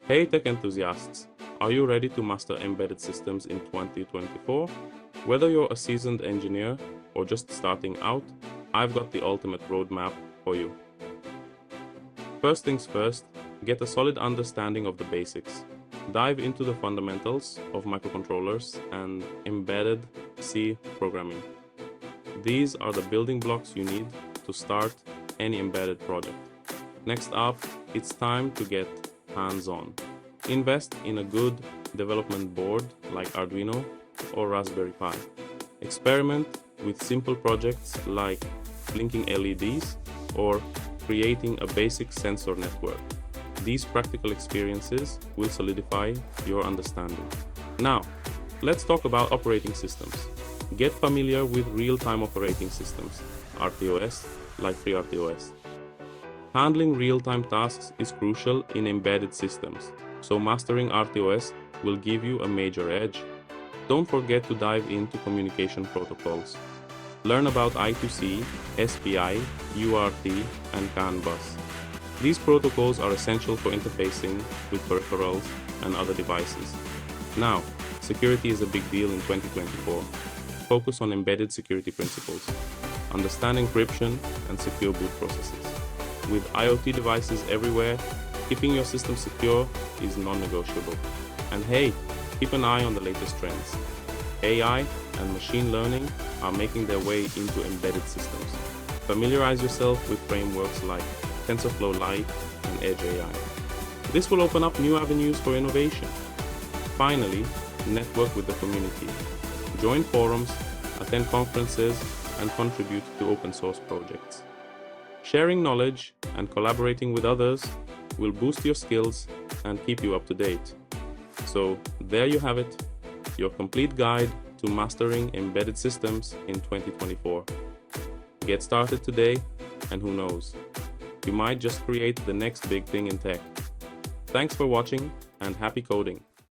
Hey tech enthusiasts, are you ready to master embedded systems in 2024? Whether you're a seasoned engineer or just starting out, I've got the ultimate roadmap for you. First things first, get a solid understanding of the basics. Dive into the fundamentals of microcontrollers and embedded C programming. These are the building blocks you need to start any embedded project. Next up, it's time to get hands-on. Invest in a good development board like Arduino or Raspberry Pi. Experiment with simple projects like blinking LEDs or creating a basic sensor network. These practical experiences will solidify your understanding. Now, let's talk about operating systems. Get familiar with real-time operating systems, RTOS, like FreeRTOS. Handling real-time tasks is crucial in embedded systems, so mastering RTOS will give you a major edge. Don't forget to dive into communication protocols. Learn about I2C, SPI, UART, and CAN bus. These protocols are essential for interfacing with peripherals and other devices. Now, security is a big deal in 2024. Focus on embedded security principles. Understand encryption and secure boot processes. With IoT devices everywhere, keeping your system secure is non-negotiable. And hey, keep an eye on the latest trends. AI and machine learning are making their way into embedded systems. Familiarize yourself with frameworks like TensorFlow Lite and Edge AI. This will open up new avenues for innovation. Finally, network with the community. Join forums, attend conferences, and contribute to open source projects. Sharing knowledge and collaborating with others will boost your skills and keep you up to date. So there you have it, your complete guide to mastering embedded systems in 2024. Get started today, and who knows, you might just create the next big thing in tech. Thanks for watching, and happy coding!